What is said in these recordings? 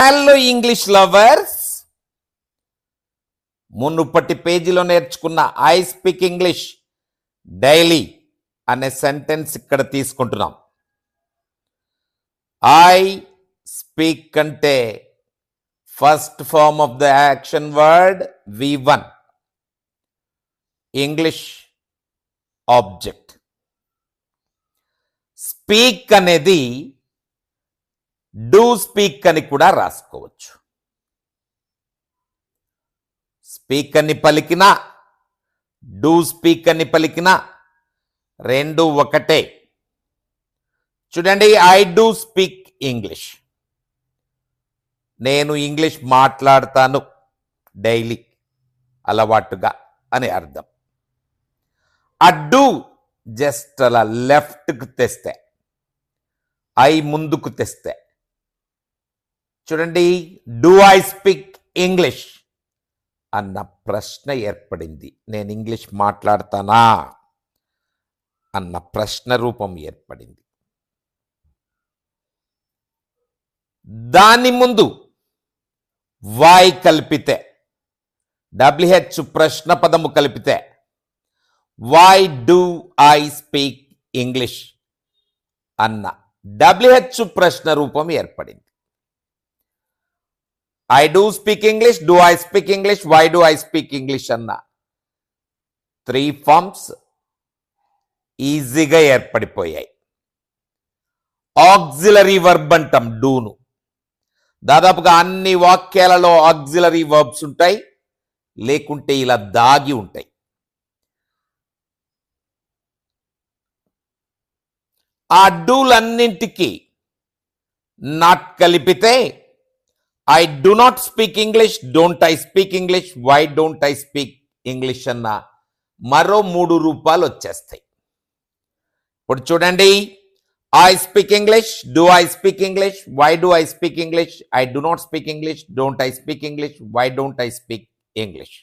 Hello English lovers, మునుపటి పేజీలో నేర్చుకున్న ఐ స్పీక్ ఇంగ్లీష్ డైలీ అనే సెంటెన్స్ ఇక్కడ తీసుకుంటున్నాం. ఐ స్పీక్ అంటే first form of the action word V1, English object. Speak అనేది డూ స్పీక్ అని కూడా రాసుకోవచ్చు. స్పీక్ అని పలికినా డూ స్పీక్ అని పలికినా రెండు ఒకటే. చూడండి, ఐ డూ స్పీక్ ఇంగ్లీష్, నేను ఇంగ్లీష్ మాట్లాడతాను డైలీ, అలవాటుగా అని అర్థం. ఆ డూ జస్ట్ అలా లెఫ్ట్కు తెస్తే, ఐ ముందుకు తెస్తే, చూడండి, డూ ఐ స్పీక్ ఇంగ్లీష్ అన్న ప్రశ్న ఏర్పడింది. నేను ఇంగ్లీష్ మాట్లాడతానా అన్న ప్రశ్న రూపం ఏర్పడింది. దాని ముందు వై కలిపితే, WH ప్రశ్న పదము కలిపితే, why do I speak English అన్న WH ప్రశ్న రూపం ఏర్పడింది. I do speak English, do I speak English, why do I speak English అన్న 3 ఫార్మ్స్ ఈజీగా ఏర్పడిపోయాయి. ఆక్సిలరీ వర్బ్ అంటాం డూను. దాదాపుగా అన్ని వాక్యాలలో ఆక్సిలరీ వర్బ్స్ ఉంటాయి, లేకుంటే ఇలా దాగి ఉంటాయి. ఆ డూలన్నింటికి నాట్ కలిపితే I do not speak English, don't I speak English, why don't I speak English అన్న మరో 3 రూపాలు వచ్చేస్తాయి. ఇప్పుడు చూడండి, I speak English, do I speak English, why do I speak English, I do not speak English, don't I speak English, why don't I speak English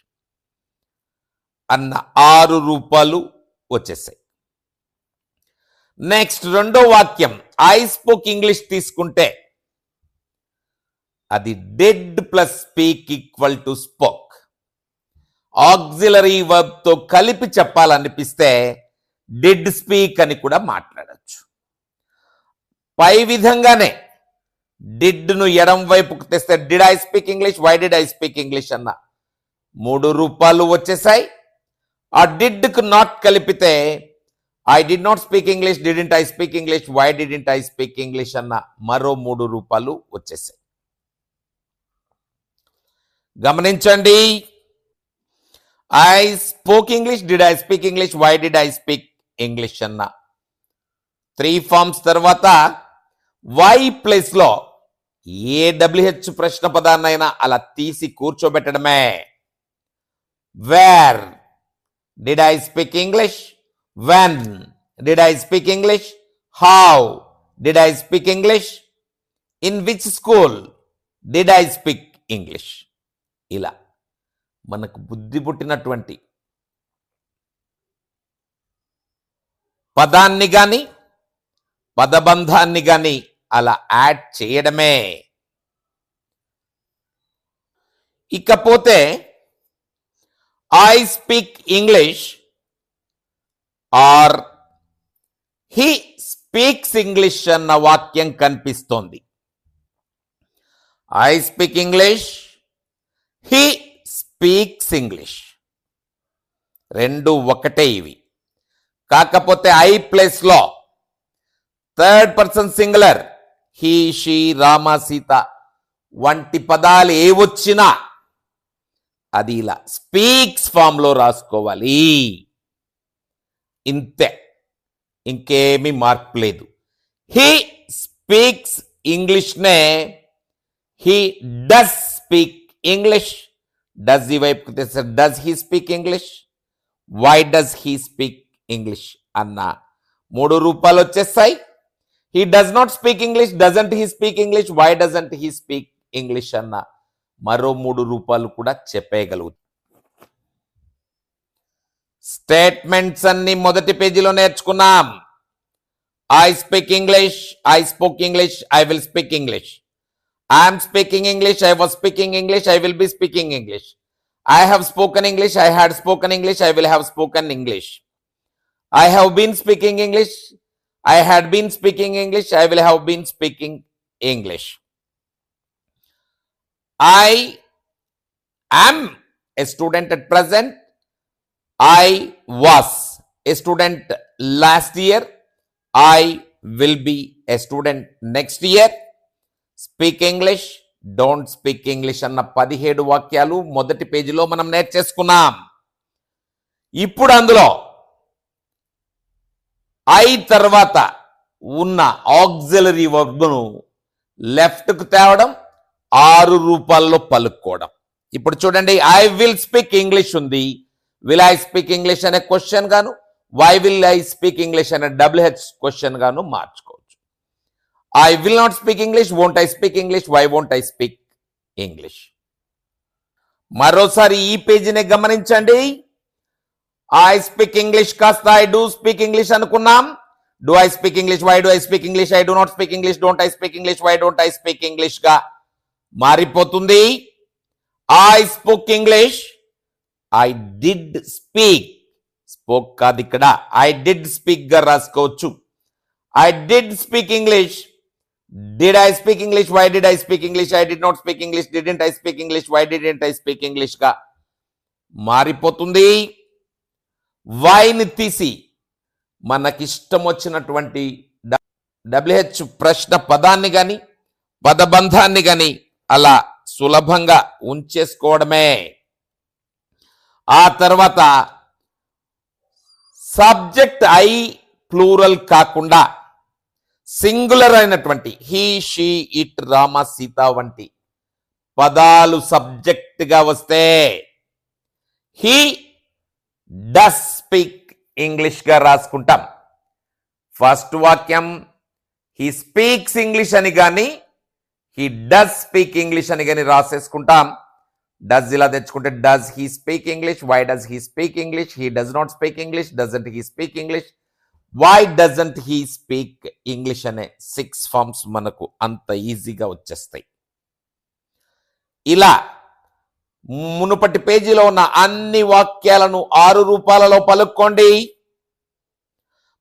అన్న 6 రూపాలు వచ్చేసాయి. Next రెండో వాక్యం ఐ స్పోక్ ఇంగ్లీష్ తీసుకుంటే అది did plus speak equal to spoke. Auxiliary verb తో కలిపి చెప్పాలనిపిస్తే did speak అని కూడా మాట్లాడచ్చు. పై విధంగానే డిడ్ ను ఎడం వైపుకు తెస్తే did I speak English, why did I speak English అన్న 3 రూపాలు వచ్చేసాయి. ఆ డిడ్ కు నాట్ కలిపితే I did not speak English, didn't I speak English, why didn't I speak English అన్న మరో 3 రూపాలు వచ్చేసాయి. గమనించండి, I spoke English, did I speak English, why did I speak English అన్న 3 ఫార్మ్స్ తర్వాత వై ప్లేస్ లో ఏ WH ప్రశ్న పదాన్నైనా అలా తీసి కూర్చోబెట్టడమే. Where did I speak English, when did I speak English, how did I speak English, in which school did I speak English. ఇలా మనకు బుద్ధి పుట్టినటువంటి పదాన్ని గాని పదబంధాన్ని గాని అలా యాడ్ చేయడమే. ఇకపోతే I speak English or he speaks English అన్న వాక్యం కనిపిస్తోంది. I speak English, he speaks English, రెండు ఒకటే ఇవి. కాకపోతే ఐ ప్లేస్ లో third person singular he, she, Rama, Sita వంటి పదాలు ఏవొచ్చినా అది ఇలా స్పీక్స్ ఫామ్ లో రాసుకోవాలి. ఇంతే, ఇంకేమీ మార్పు లేదు. హీ స్పీక్స్ ఇంగ్లీష్ నే he does speak English, does ఈ వైపుకి తెస్తే does he speak English, why does he speak English అన్న 3 రూపాలు వచ్చేస్తాయి. He does not speak English, doesn't he speak English, why doesn't he speak English అన్న మరో 3 రూపాలు కూడా చెప్పేయగలుగుతాం. స్టేట్మెంట్స్ అన్ని మొదటి పేజీలో నేర్చుకున్నాం. I speak English, I spoke English, I will speak English. I am speaking English, I was speaking English, I will be speaking English. I have spoken English, I had spoken English, I will have spoken English. I have been speaking English, I had been speaking English, I will have been speaking English. I am a student at present. I was a student last year. I will be a student next year. Speak English, don't speak English అన్న 17 వాక్యాలు మొదటి పేజీలో మనం నేర్చేసుకున్నాం. ఇప్పుడు అందులో I తర్వాత ఉన్న auxiliary వర్బ్ను లెఫ్ట్కు తేవడం, 6 రూపాల్లో పలుక్కోవడం. ఇప్పుడు చూడండి, ఐ విల్ స్పీక్ ఇంగ్లీష్ ఉంది. విల్ ఐ స్పీక్ ఇంగ్లీష్ అనే క్వశ్చన్ గాను, why will I speak English అనే WH క్వశ్చన్ గాను మార్చుకోవచ్చు. I will not speak English, won't I speak English, why won't I speak English? మరోసారి ఈ పేజీని గమనించండి. I speak English కాస్త I do speak English అనుకున్నాం. Do I speak English, why do I speak English, I do not speak English, don't I speak English, why don't I speak English గా మారిపోతుంది. I spoke English, I did speak, spoke కాదు ఇక్కడ, I did speak గా రాసుకోవచ్చు. I did speak English. Did I speak English? Why did I speak English? I did not speak English. Didn't I speak English? Why didn't I speak English గా మారిపోతుంది. వైని తీసి మనకిష్టం వచ్చినటువంటి WH ప్రశ్న పదాన్ని గాని పదబంధాన్ని గాని అలా సులభంగా ఉంచేసుకోవడమే. ఆ తర్వాత సబ్జెక్ట్ ఐ ప్లూరల్ కాకుండా సింగులర్ అయినటువంటి he, she, it, Rama, Sita వంటి పదాలు సబ్జెక్ట్ గా వస్తే హీ డస్ స్పీక్ ఇంగ్లీష్ గా రాసుకుంటాం. ఫస్ట్ వాక్యం హీ స్పీక్స్ ఇంగ్లీష్ అని గాని హీ డస్ స్పీక్ ఇంగ్లీష్ అని గాని రాసేసుకుంటాం. డస్ ఇలా తెచ్చుకుంటే does he speak English, why does he speak English, he does not speak English, doesn't he speak English, why doesn't he speak English అనే 6 forms మనకు అంత ఈజీగా వచ్చేస్తాయి. ఇలా మునుపటి పేజీలో ఉన్న అన్ని వాక్యాలను 6 రూపాలలో పలుక్కోండి.